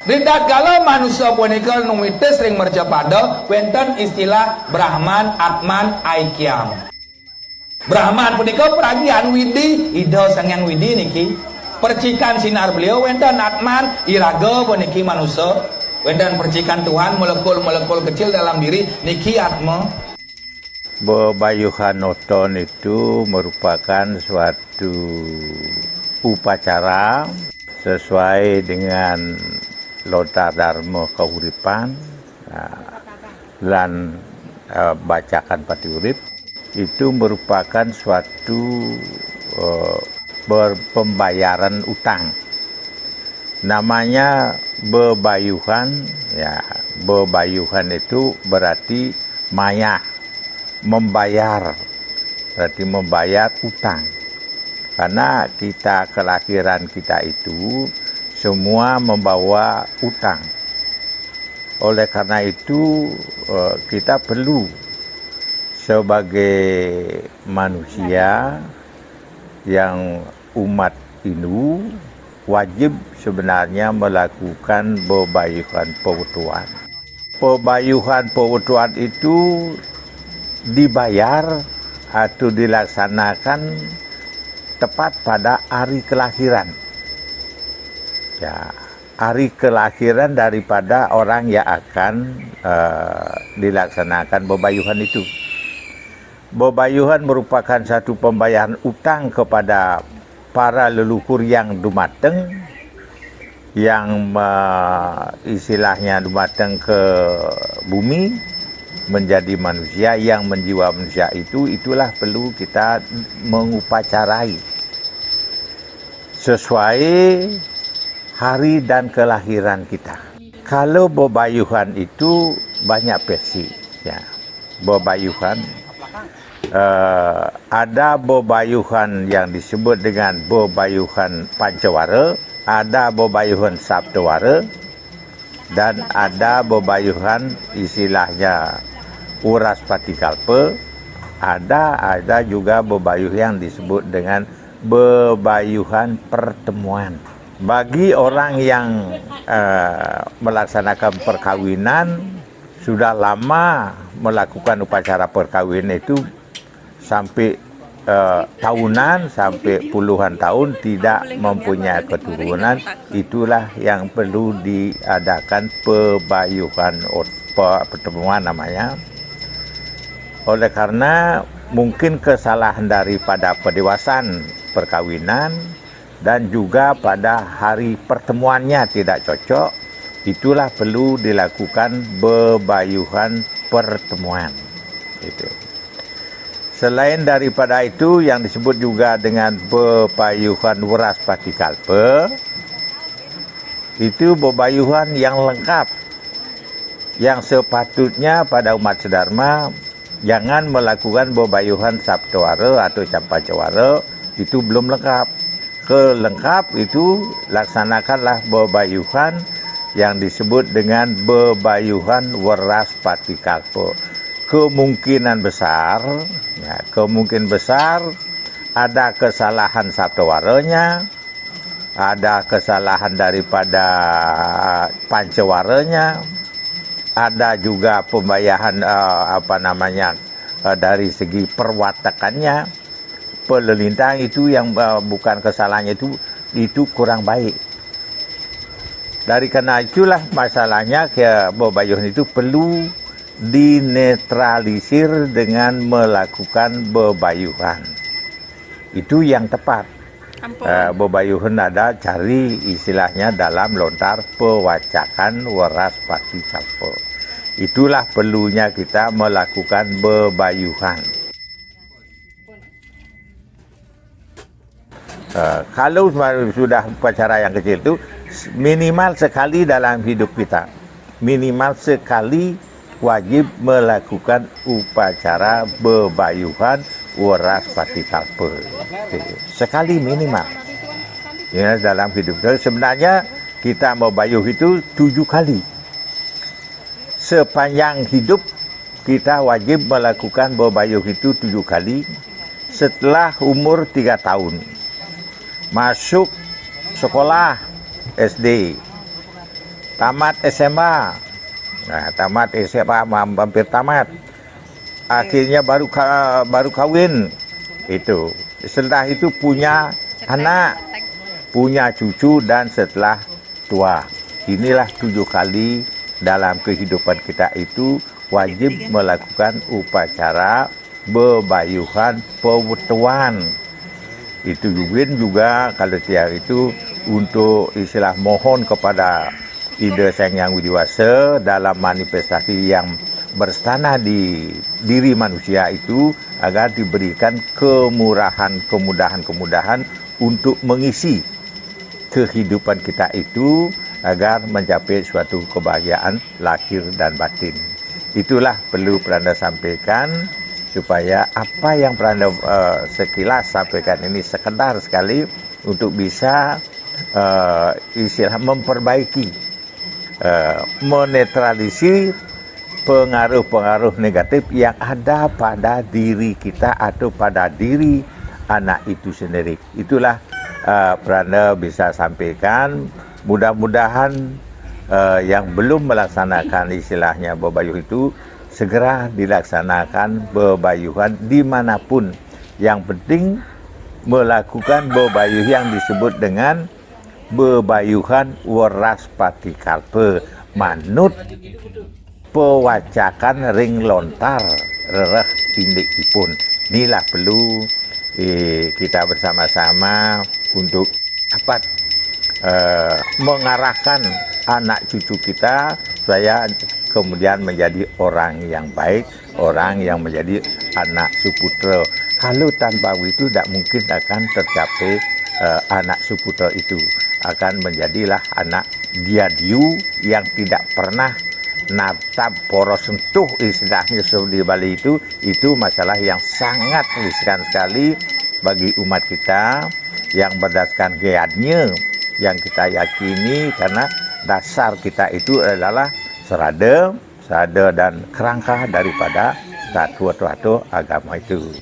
Ridakala manusia punika numites ring mercapada wenten istilah Brahman, Atman, Aikyam. Brahman punika peragian Widi, Ida Sangyang Widi niki. Percikan sinar beliau wenten Atman, iraga puniki manusia. Wenten percikan Tuhan molekul-molekul kecil dalam diri niki Atma. Bebayuhan oton itu merupakan suatu upacara sesuai dengan lontar dharma kahuripan dan bacakan pati urip. Itu merupakan suatu pembayaran utang. Namanya bebayuhan, ya bebayuhan itu berarti maya, membayar, berarti membayar utang. Karena kita kelahiran kita itu semua membawa utang. Oleh karena itu kita perlu sebagai manusia yang umat Hindu wajib sebenarnya melakukan bebayuhan pewutuan. Bebayuhan pewutuan itu dibayar atau dilaksanakan tepat pada hari kelahiran. Ya, hari kelahiran daripada orang yang akan dilaksanakan bebayuhan itu. Bebayuhan merupakan satu pembayaran utang kepada para leluhur yang dumateng, yang istilahnya dumateng ke bumi menjadi manusia, yang menjiwa manusia itu, itulah perlu kita mengupacarai sesuai hari dan kelahiran kita. Kalau bebayuhan itu banyak versi, ya. Bebayuhan ada bebayuhan yang disebut dengan bebayuhan pancawara, ada bebayuhan saptawara, dan ada bebayuhan istilahnya uras patikalpa. Ada juga bebayuhan yang disebut dengan bebayuhan pertemuan. Bagi orang yang melaksanakan perkawinan, sudah lama melakukan upacara perkawinan itu sampai tahunan, sampai puluhan tahun tidak mempunyai keturunan, itulah yang perlu diadakan pebayuhan pertemuan namanya. Oleh karena mungkin kesalahan daripada pendewasaan perkawinan dan juga pada hari pertemuannya tidak cocok, itulah perlu dilakukan bebayuhan pertemuan. Itu. Selain daripada itu yang disebut juga dengan bebayuhan weras patikalpa, itu bebayuhan yang lengkap, yang sepatutnya pada umat sedharma jangan melakukan bebayuhan saptawara atau campacawara, itu belum lengkap. Kelengkap itu laksanakanlah bebayuhan yang disebut dengan bebayuhan weras patikalpa. Kemungkinan besar ada kesalahan saptawaranya, ada kesalahan daripada pancawaranya, ada juga pembayaran dari segi perwatakannya, pelelintang itu yang bukan kesalahannya itu kurang baik. Dari karena itulah masalahnya bebayuhan itu perlu dinetralisir dengan melakukan bebayuhan. Itu yang tepat. Bebayuhan ada cari istilahnya dalam lontar pewacakan weras patikalpa. Itulah perlunya kita melakukan bebayuhan. Kalau sudah upacara yang kecil itu minimal sekali dalam hidup kita, minimal sekali wajib melakukan upacara bebayuhan weras patikalpa. Sekali minimal. Ya, dalam hidup kita sebenarnya kita membayuh itu 7 kali. Sepanjang hidup kita wajib melakukan bebayuh itu 7 kali. Setelah umur 3 tahun masuk sekolah SD, tamat SMA. Nah, tamat SMA hampir tamat. Akhirnya baru kawin. Itu. Setelah itu punya anak, punya cucu, dan setelah tua. Inilah 7 kali dalam kehidupan kita itu wajib melakukan upacara bebayuhan pewetuan. Itu juga kalau tiap itu untuk istilah mohon kepada Ida Sang Hyang Widi Wasa dalam manifestasi yang berstana di diri manusia itu agar diberikan kemudahan untuk mengisi kehidupan kita itu agar mencapai suatu kebahagiaan lahir dan batin. Itulah perlu Peranda sampaikan supaya apa yang Peranda sekilas sampaikan ini sekedar sekali untuk bisa istilah memperbaiki, menetralisir pengaruh-pengaruh negatif yang ada pada diri kita atau pada diri anak itu sendiri. Itulah Peranda bisa sampaikan. Mudah-mudahan yang belum melaksanakan istilahnya bebayuh itu segera dilaksanakan bebayuhan dimanapun. Yang penting melakukan bebayuh yang disebut dengan bebayuhan weras patikalpe manut pewacakan ring lontar rereh indikipun. Inilah perlu kita bersama-sama untuk dapat mengarahkan anak cucu kita supaya kemudian menjadi orang yang baik, orang yang menjadi anak suputra. Kalau tanpa itu tidak mungkin akan tercapai anak suputra itu. Akan menjadilah anak diadiu yang tidak pernah natap poros sentuh istilahnya di Bali itu masalah yang sangat riskan sekali bagi umat kita yang berdasarkan gayatnya yang kita yakini karena dasar kita itu adalah serada dan kerangka daripada satu agama itu.